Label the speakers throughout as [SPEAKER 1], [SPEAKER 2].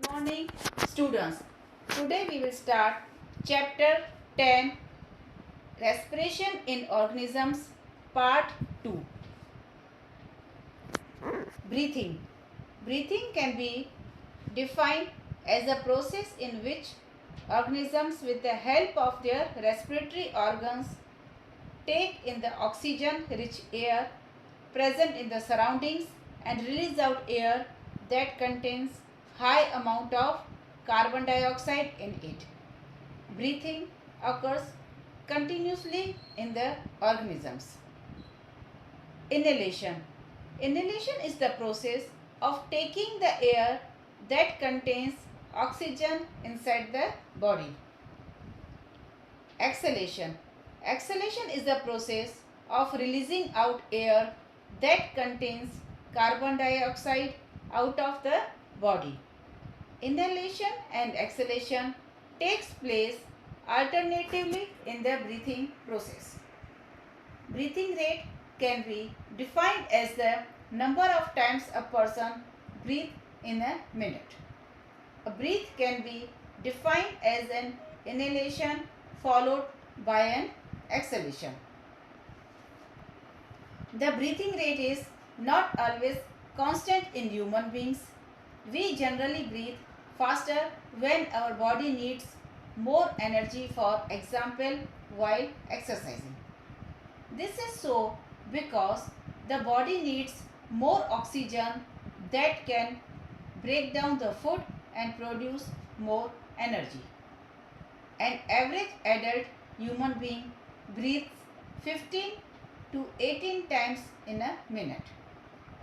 [SPEAKER 1] morning, students. Today we will start chapter 10, Respiration in Organisms, part 2. Breathing. Breathing can be defined as a process in which organisms, with the help of their respiratory organs, take in the oxygen-rich air present in the surroundings and release out air that contains high amount of carbon dioxide in it. Breathing occurs continuously in the organisms. Inhalation. Inhalation is the process of taking the air that contains oxygen inside the body. Exhalation. Exhalation is the process of releasing out air that contains carbon dioxide out of the body. Inhalation and exhalation takes place alternatively in the breathing process. Breathing rate can be defined as the number of times a person breathes in a minute. A breath can be defined as an inhalation followed by an exhalation. The breathing rate is not always constant in human beings. We generally breathe faster when our body needs more energy, for example, while exercising. This is so because the body needs more oxygen that can break down the food and produce more energy. An average adult human being breathes 15 to 18 times in a minute.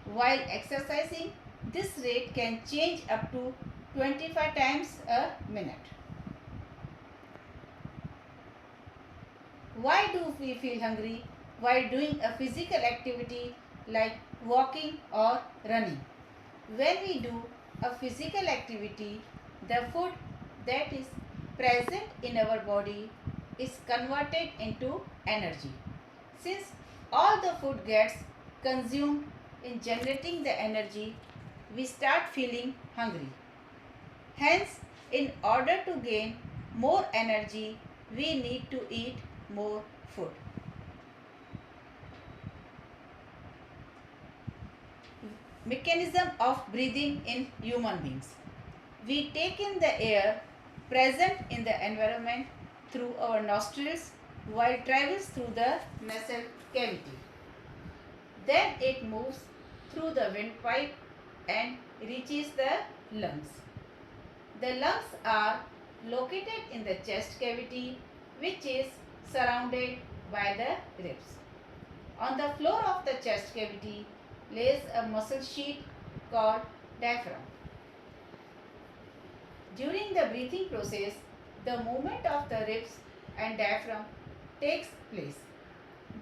[SPEAKER 1] While exercising, this rate can change up to 25 times a minute. Why do we feel hungry while doing a physical activity like walking or running? When we do a physical activity, the food that is present in our body is converted into energy. Since all the food gets consumed in generating the energy, we start feeling hungry. Hence, in order to gain more energy, we need to eat more food. Mechanism of breathing in human beings. We take in the air present in the environment through our nostrils while travels through the nasal cavity. Then it moves through the windpipe and reaches the lungs. The lungs are located in the chest cavity, which is surrounded by the ribs. On the floor of the chest cavity lays a muscle sheet called diaphragm. During the breathing process, the movement of the ribs and diaphragm takes place.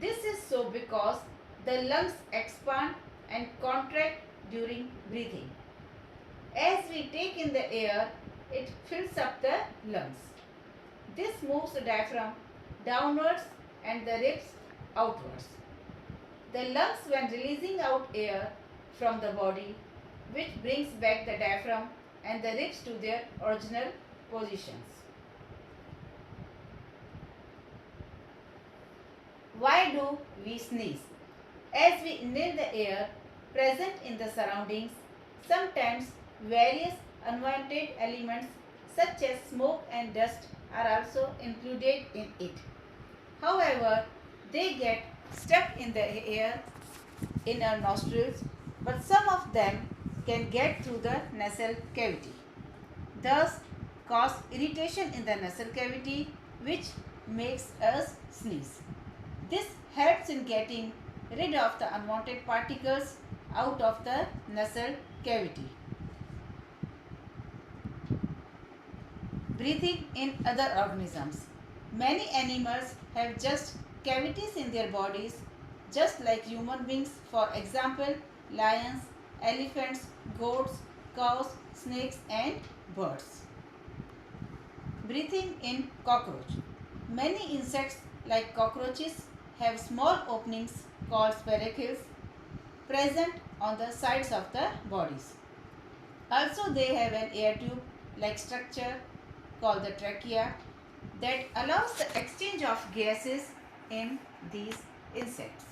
[SPEAKER 1] This is so because the lungs expand and contract during breathing. As we take in the air, it fills up the lungs. This moves the diaphragm downwards and the ribs outwards. The lungs, when releasing out air from the body, which brings back the diaphragm and the ribs to their original positions. Why do we sneeze? As we inhale the air present in the surroundings, sometimes various unwanted elements such as smoke and dust are also included in it. However, they get stuck in the air in our nostrils, but some of them can get through the nasal cavity. Thus, cause irritation in the nasal cavity, which makes us sneeze. This helps in getting rid of the unwanted particles out of the nasal cavity. Breathing in other organisms. Many animals have just cavities in their bodies, just like human beings. For example, lions, elephants, goats, cows, snakes and birds. Breathing in cockroach. Many insects like cockroaches have small openings called spiracles present on the sides of the bodies. Also, they have an air tube like structure called the trachea that allows the exchange of gases in these insects.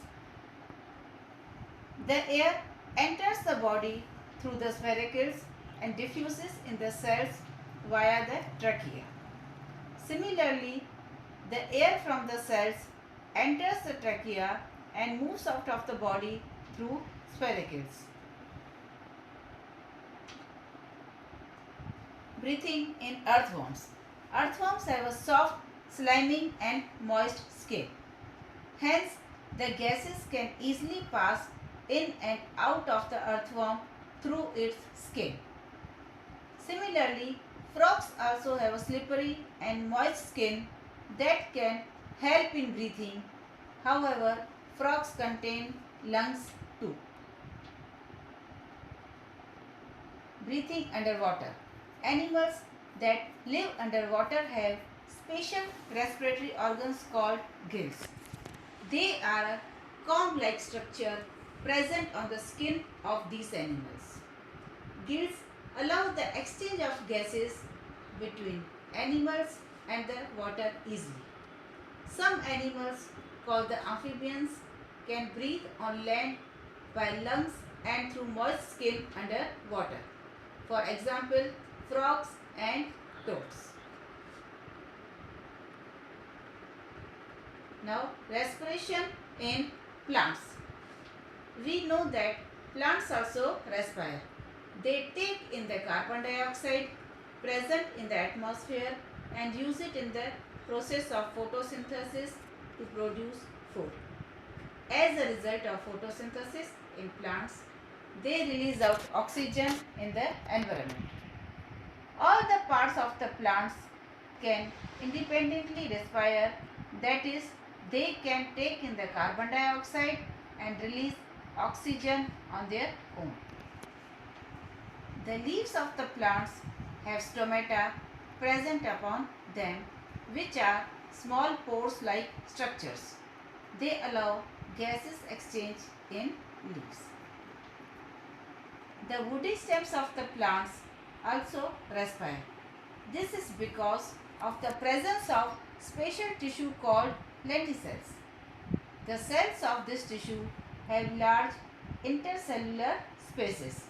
[SPEAKER 1] The air enters the body through the sphericals and diffuses in the cells via the trachea. Similarly, the air from the cells enters the trachea and moves out of the body through sphericals. Breathing in earthworms. Earthworms have a soft, slimy and moist skin. Hence, the gases can easily pass in and out of the earthworm through its skin. Similarly, frogs also have a slippery and moist skin that can help in breathing. However, frogs contain lungs too. Breathing underwater. Animals that live underwater have special respiratory organs called gills. They are a comb-like structure present on the skin of these animals. Gills allow the exchange of gases between animals and the water easily. Some animals, called the amphibians, can breathe on land by lungs and through moist skin under water. For example, frogs and toads. Now, respiration in plants. We know that plants also respire. They take in the carbon dioxide present in the atmosphere and use it in the process of photosynthesis to produce food. As a result of photosynthesis in plants, they release out oxygen in the environment. All the parts of the plants can independently respire, that is, they can take in the carbon dioxide and release oxygen on their own. The leaves of the plants have stomata present upon them, which are small pores-like structures. They allow gases exchange in leaves. The woody stems of the plants also respire. This is because of the presence of special tissue called lenticels. The cells of this tissue have large intercellular spaces.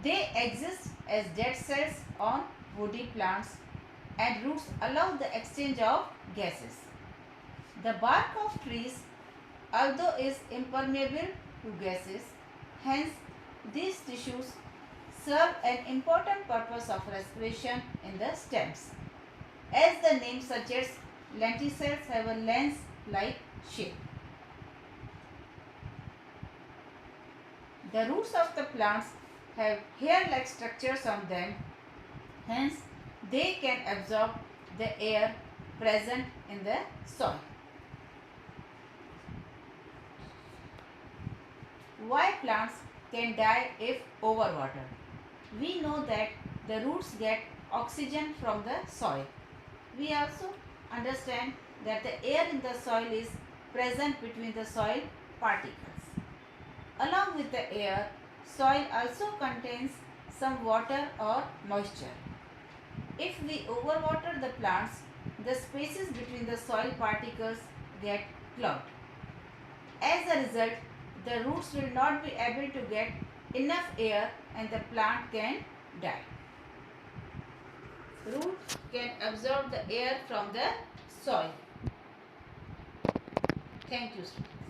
[SPEAKER 1] They exist as dead cells on woody plants and roots allow the exchange of gases. The bark of trees, although is impermeable to gases, hence these tissues serve an important purpose of respiration in the stems. As the name suggests, lenticels have a lens-like shape. The roots of the plants have hair-like structures on them, hence they can absorb the air present in the soil. Why plants can die if overwatered? We know that the roots get oxygen from the soil. We also understand that the air in the soil is present between the soil particles. Along with the air, soil also contains some water or moisture. If we overwater the plants, the spaces between the soil particles get clogged. As a result, the roots will not be able to get enough air and the plant can die. Roots can absorb the air from the soil. Thank you, students.